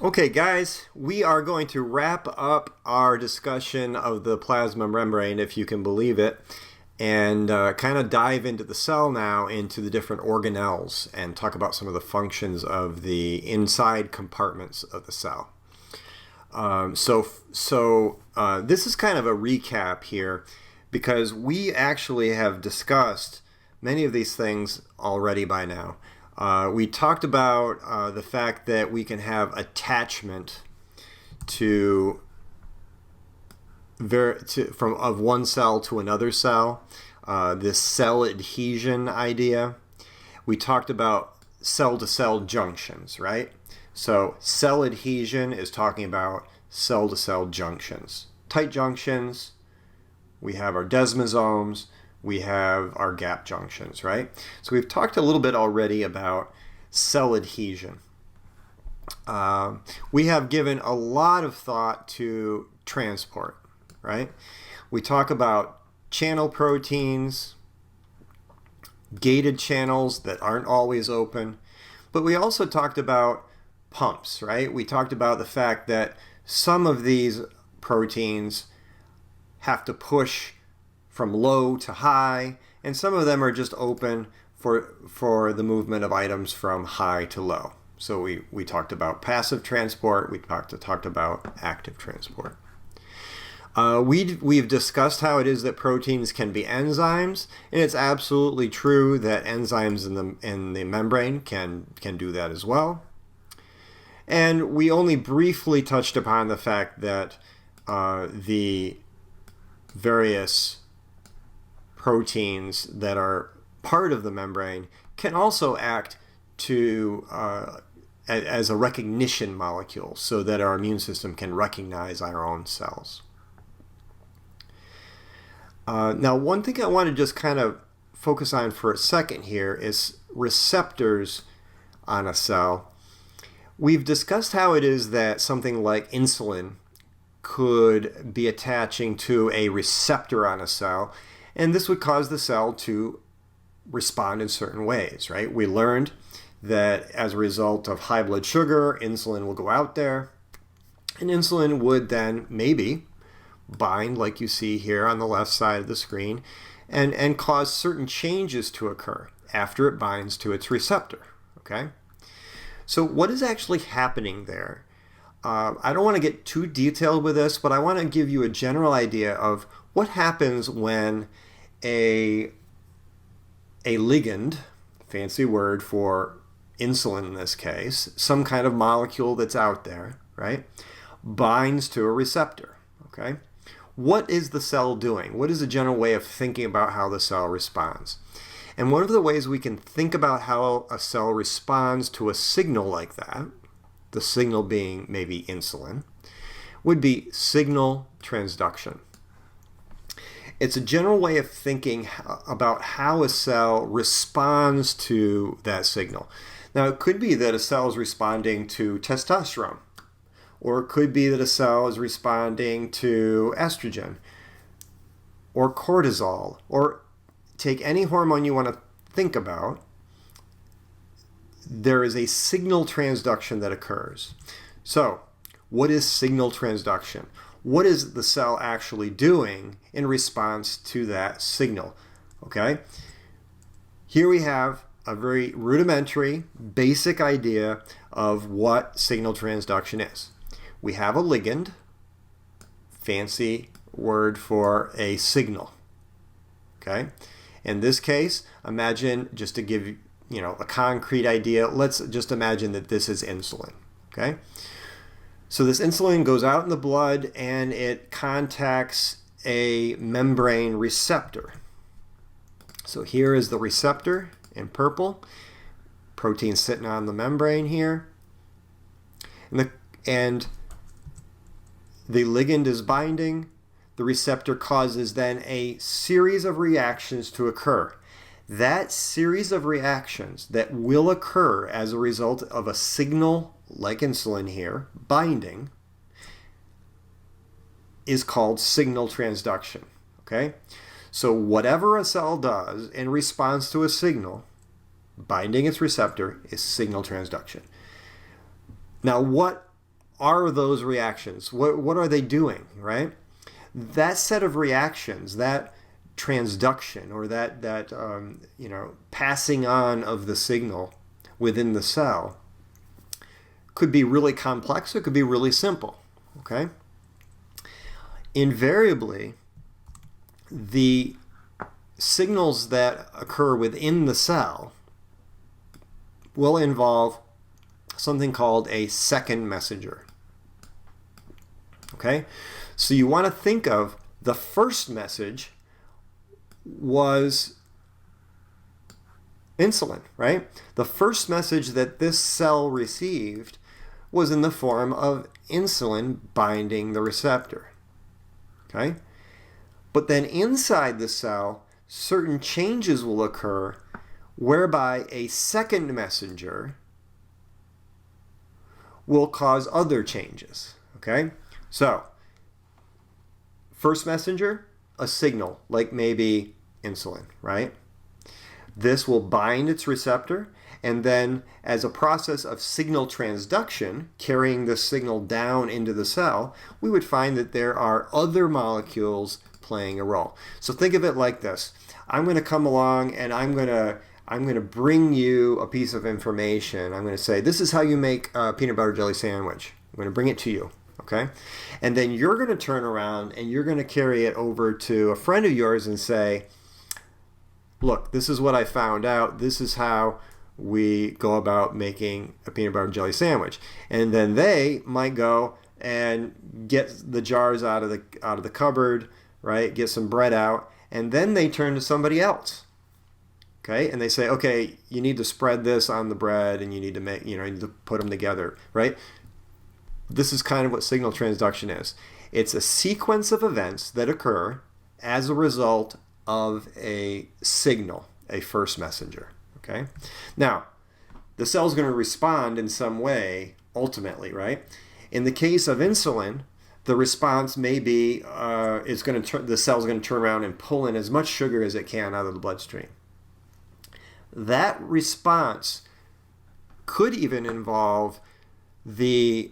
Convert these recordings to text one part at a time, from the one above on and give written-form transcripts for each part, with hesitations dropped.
Okay, guys, we are going to wrap up our discussion of the plasma membrane, if you can believe it, and kind of dive into the cell now, into the different organelles, and talk about some of the functions of the inside compartments of the cell. This is kind of a recap here, because we actually have discussed many of these things already by now. We talked about the fact that we can have attachment of one cell to another cell, this cell adhesion idea. We talked about cell-to-cell junctions, right? So cell adhesion is talking about cell-to-cell junctions. Tight junctions, we have our desmosomes, we have our gap junctions, right? So we've talked a little bit already about cell adhesion. We have given a lot of thought to transport, right? We talk about channel proteins, gated channels that aren't always open, but we also talked about pumps, right? We talked about the fact that some of these proteins have to push from low to high, and some of them are just open for the movement of items from high to low. So we talked about passive transport, we talked about active transport. We've discussed how it is that proteins can be enzymes, and it's absolutely true that enzymes in the membrane can do that as well. And we only briefly touched upon the fact that the various proteins that are part of the membrane can also act as a recognition molecule, so that our immune system can recognize our own cells. Now, one thing I want to just kind of focus on for a second here is receptors on a cell. We've discussed how it is that something like insulin could be attaching to a receptor on a cell, and this would cause the cell to respond in certain ways, right? We learned that as a result of high blood sugar, insulin will go out there, and insulin would then maybe bind, like you see here on the left side of the screen, and cause certain changes to occur after it binds to its receptor, okay? So what is actually happening there? I don't want to get too detailed with this, but I want to give you a general idea of what happens when a ligand, fancy word for insulin in this case, some kind of molecule that's out there, right, binds to a receptor, okay? What is the cell doing? What is a general way of thinking about how the cell responds? And one of the ways we can think about how a cell responds to a signal like that, the signal being maybe insulin, would be signal transduction. It's a general way of thinking about how a cell responds to that signal. Now, it could be that a cell is responding to testosterone, or it could be that a cell is responding to estrogen, or cortisol, or take any hormone you want to think about. There is a signal transduction that occurs. So, what is signal transduction? What is the cell actually doing in response to that signal? Okay? Here we have a very rudimentary, basic idea of what signal transduction is. We have a ligand, fancy word for a signal. Okay? In this case, imagine, just to give you a concrete idea, let's just imagine that this is insulin. Okay? So this insulin goes out in the blood and it contacts a membrane receptor. So here is the receptor in purple, protein sitting on the membrane here, and the ligand is binding. The receptor causes then a series of reactions to occur. That series of reactions that will occur as a result of a signal like insulin here, binding, is called signal transduction, okay? So whatever a cell does in response to a signal, binding its receptor, is signal transduction. Now, what are those reactions? What are they doing, right? That set of reactions, that transduction, or that passing on of the signal within the cell, could be really complex. It could be really simple. Okay. Invariably, the signals that occur within the cell will involve something called a second messenger. Okay? So you want to think of the first message was insulin, right? The first message that this cell received was in the form of insulin binding the receptor. Okay? But then inside the cell, certain changes will occur whereby a second messenger will cause other changes. Okay? So, first messenger, a signal, like maybe insulin, right? This will bind its receptor, and then as a process of signal transduction, carrying the signal down into the cell, we would find that there are other molecules playing a role. So think of it like this. I'm going to come along and I'm going to bring you a piece of information. I'm going to say, this is how you make a peanut butter jelly sandwich. I'm going to bring it to you, okay? And then you're going to turn around and you're going to carry it over to a friend of yours and say, look, this is what I found out. This is how we go about making a peanut butter and jelly sandwich. And then they might go and get the jars out of the cupboard, right? Get some bread out, and then they turn to somebody else. Okay? And they say, okay, you need to spread this on the bread, and you need to make, you need to put them together, right? This is kind of what signal transduction is. It's a sequence of events that occur as a result of a signal, a first messenger. Okay? Now, the cell's going to respond in some way ultimately, right? In the case of insulin, the response may be the cell's going to turn around and pull in as much sugar as it can out of the bloodstream. That response could even involve the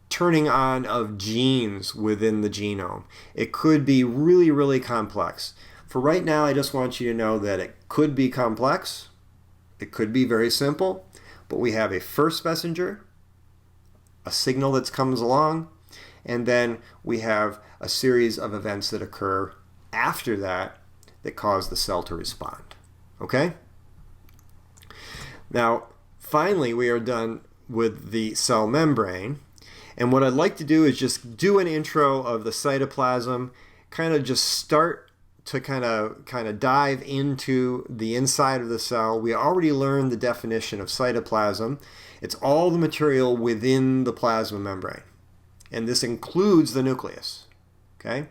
turning on of genes within the genome. It could be really, really complex. For right now, I just want you to know that it could be complex. It could be very simple, but we have a first messenger, a signal that comes along, and then we have a series of events that occur after that cause the cell to respond. Okay? Now, finally, we are done with the cell membrane. And what I'd like to do is just do an intro of the cytoplasm, kind of just start to kind of dive into the inside of the cell. We already learned the definition of cytoplasm. It's all the material within the plasma membrane. And this includes the nucleus. Okay?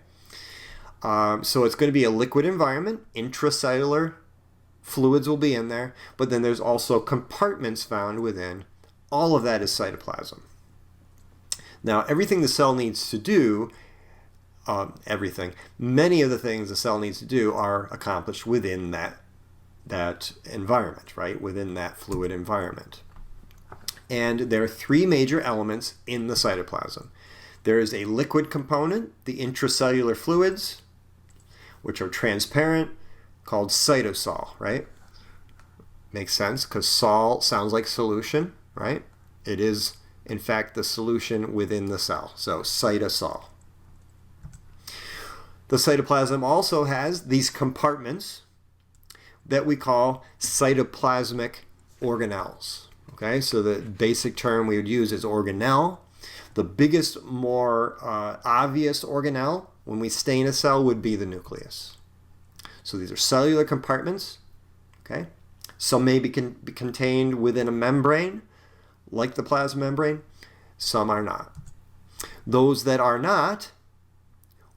So it's going to be a liquid environment. Intracellular fluids will be in there. But then there's also compartments found within. All of that is cytoplasm. Now, everything the cell needs to do, many of the things the cell needs to do are accomplished within that environment, right? Within that fluid environment. And there are three major elements in the cytoplasm. There is a liquid component, the intracellular fluids, which are transparent, called cytosol, right? Makes sense, because sol sounds like solution, right? It is, in fact, the solution within the cell. So cytosol. The cytoplasm also has these compartments that we call cytoplasmic organelles. Okay, so the basic term we would use is organelle. The biggest, more obvious organelle when we stain a cell would be the nucleus. So these are cellular compartments. Okay, some may be contained within a membrane, like the plasma membrane. Some are not. Those that are not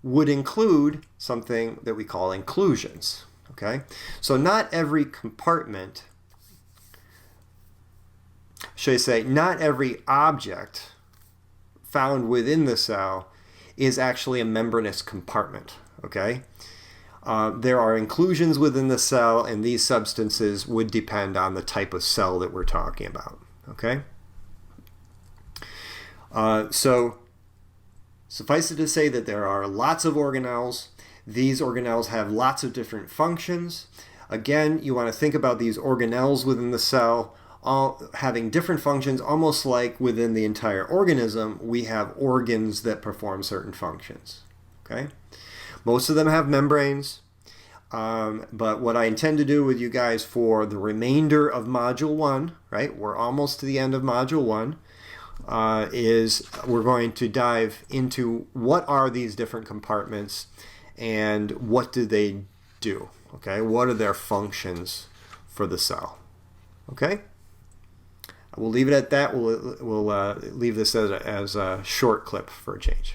would include something that we call inclusions. Okay, so not every compartment, should I say, not every object found within the cell is actually a membranous compartment. Okay, there are inclusions within the cell, and these substances would depend on the type of cell that we're talking about. Okay. So suffice it to say that there are lots of organelles. These organelles have lots of different functions. Again, you want to think about these organelles within the cell all having different functions, almost like within the entire organism, we have organs that perform certain functions. Okay? Most of them have membranes, but what I intend to do with you guys for the remainder of Module 1, right, we're almost to the end of Module 1, is we're going to dive into what are these different compartments and what do they do, okay? What are their functions for the cell, okay? We'll leave it at that. We'll leave this as a short clip for a change.